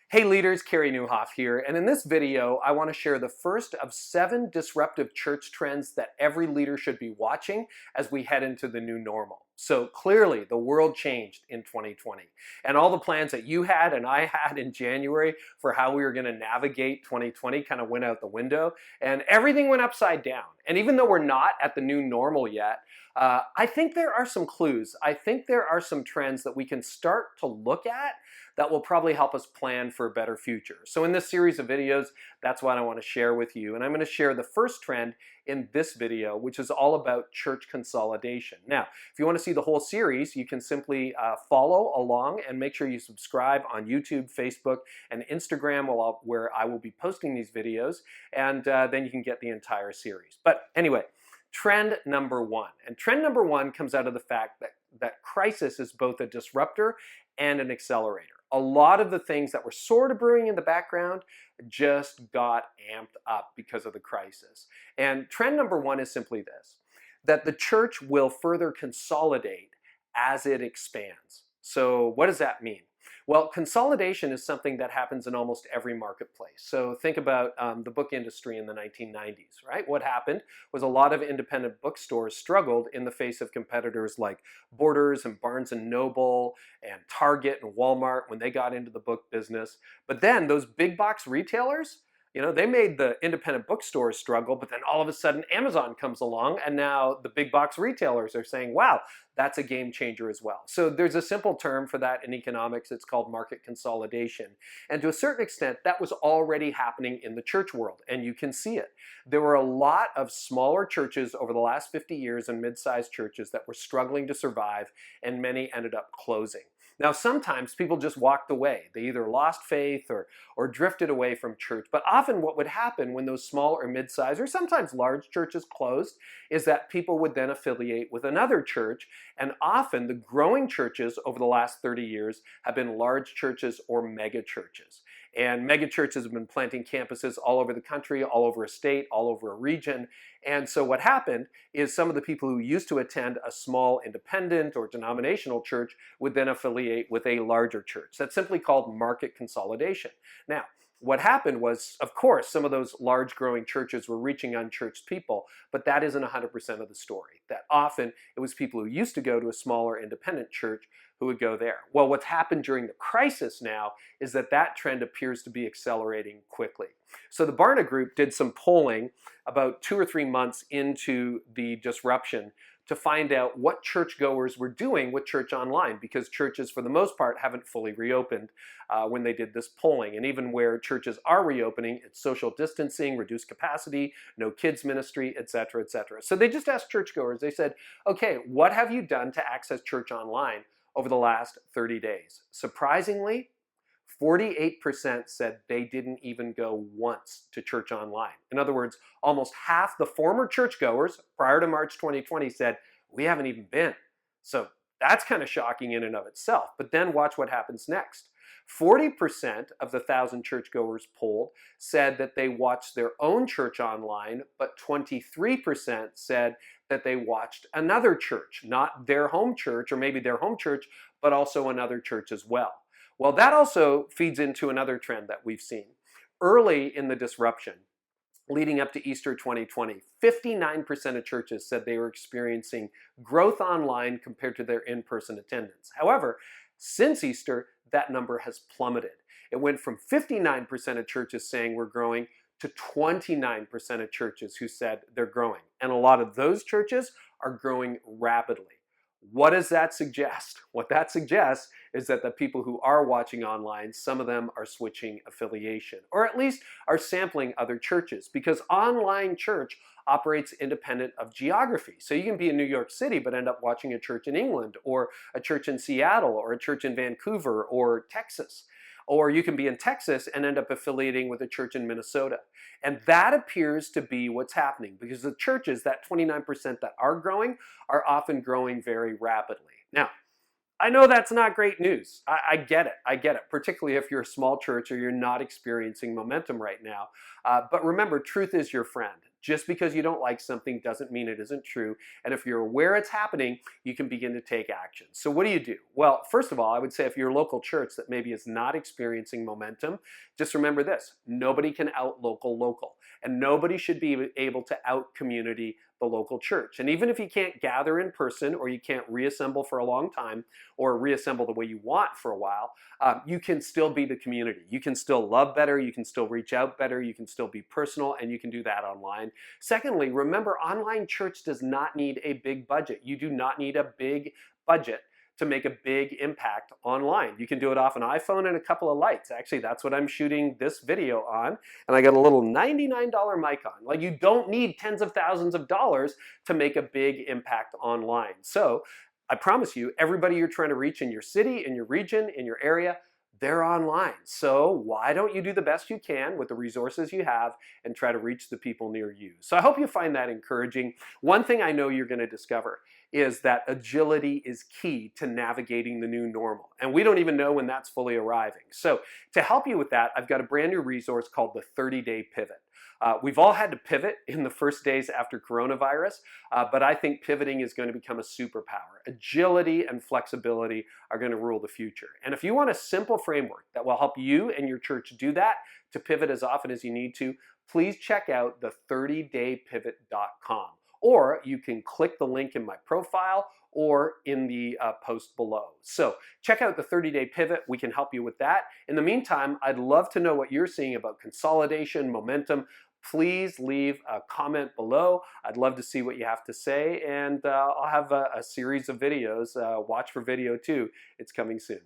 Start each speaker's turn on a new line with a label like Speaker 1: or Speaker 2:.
Speaker 1: Hey leaders, Carey Nieuwhof here, and in this video I want to share the first of 7 disruptive church trends that every leader should be watching as we head into the new normal. So clearly the world changed in 2020, and all the plans that you had and I had in January for how we were going to navigate 2020 kind of went out the window, and everything went upside down. And even though we're not at the new normal yet, I think there are some clues. I think there are some trends that we can start to look at that will probably help us plan for a better future. So in this series of videos, that's what I want to share with you. And I'm going to share the first trend in this video, which is all about church consolidation. Now, if you want to see the whole series, you can simply follow along and make sure you subscribe on YouTube, Facebook, and Instagram where I will be posting these videos, and then you can get the entire series. But anyway, trend number one. And trend number one comes out of the fact that crisis is both a disruptor and an accelerator. A lot of the things that were sort of brewing in the background just got amped up because of the crisis. And trend number one is simply this, that the church will further consolidate as it expands. So what does that mean? Well, consolidation is something that happens in almost every marketplace. So think about the book industry in the 1990s, right? What happened was a lot of independent bookstores struggled in the face of competitors like Borders and Barnes and Noble and Target and Walmart when they got into the book business. But then those big box retailers, they made the independent bookstores struggle, but then all of a sudden Amazon comes along and now the big box retailers are saying, wow, that's a game changer as well. So there's a simple term for that in economics. It's called market consolidation. And to a certain extent, that was already happening in the church world, and you can see it. There were a lot of smaller churches over the last 50 years and mid-sized churches that were struggling to survive, and many ended up closing. Now, sometimes people just walked away. They either lost faith or drifted away from church. But often what would happen when those small or mid-sized or sometimes large churches closed is that people would then affiliate with another church. And often the growing churches over the last 30 years have been large churches or mega churches. And mega churches have been planting campuses all over the country, all over a state, all over a region. And so what happened is some of the people who used to attend a small independent or denominational church would then affiliate with a larger church. That's simply called market consolidation. Now, what happened was, of course, some of those large growing churches were reaching unchurched people, but that isn't 100% of the story. That often it was people who used to go to a smaller independent church who would go there. Well, what's happened during the crisis now is that trend appears to be accelerating quickly. So the Barna Group did some polling about 2 or 3 months into the disruption to find out what churchgoers were doing with church online, because churches, for the most part, haven't fully reopened when they did this polling. And even where churches are reopening, it's social distancing, reduced capacity, no kids ministry, etc., etc. So they just asked churchgoers, they said, okay, what have you done to access church online over the last 30 days? Surprisingly, 48% said they didn't even go once to church online. In other words, almost half the former churchgoers prior to March 2020 said, we haven't even been. So that's kind of shocking in and of itself. But then watch what happens next. 40% of the 1,000 churchgoers polled said that they watched their own church online, but 23% said that they watched another church, not their home church or maybe their home church, but also another church as well. Well, that also feeds into another trend that we've seen. Early in the disruption, leading up to Easter 2020, 59% of churches said they were experiencing growth online compared to their in-person attendance. However, since Easter, that number has plummeted. It went from 59% of churches saying we're growing to 29% of churches who said they're growing. And a lot of those churches are growing rapidly. What does that suggest? What that suggests is that the people who are watching online, some of them are switching affiliation, or at least are sampling other churches, because online church operates independent of geography. So you can be in New York City but end up watching a church in England, or a church in Seattle, or a church in Vancouver, or Texas. Or you can be in Texas and end up affiliating with a church in Minnesota. And that appears to be what's happening, because the churches, that 29% that are growing, are often growing very rapidly. Now, I know that's not great news. I get it, particularly if you're a small church or you're not experiencing momentum right now. But remember, truth is your friend. Just because you don't like something doesn't mean it isn't true. And if you're aware it's happening, you can begin to take action. So what do you do? Well, first of all, I would say if your local church that maybe is not experiencing momentum, just remember this: nobody can out local, and nobody should be able to out community the local church. And even if you can't gather in person, or you can't reassemble for a long time, or reassemble the way you want for a while, you can still be the community. You can still love better, you can still reach out better, you can still be personal, and you can do that online. Secondly, remember, online church does not need a big budget. You do not need a big budget to make a big impact online. You can do it off an iPhone and a couple of lights. Actually, that's what I'm shooting this video on. And I got a little $99 mic on. Like, you don't need tens of thousands of dollars to make a big impact online. So I promise you, everybody you're trying to reach in your city, in your region, in your area, they're online. So why don't you do the best you can with the resources you have and try to reach the people near you? So I hope you find that encouraging. One thing I know you're going to discover is that agility is key to navigating the new normal. And we don't even know when that's fully arriving. So to help you with that, I've got a brand new resource called the 30-Day Pivot. We've all had to pivot in the first days after coronavirus, but I think pivoting is going to become a superpower. Agility and flexibility are going to rule the future. And if you want a simple framework that will help you and your church do that, to pivot as often as you need to, please check out the 30daypivot.com. Or you can click the link in my profile or in the post below. So check out the 30-Day Pivot. We can help you with that. In the meantime, I'd love to know what you're seeing about consolidation, momentum. Please leave a comment below. I'd love to see what you have to say, and I'll have a series of videos. Watch for video 2. It's coming soon.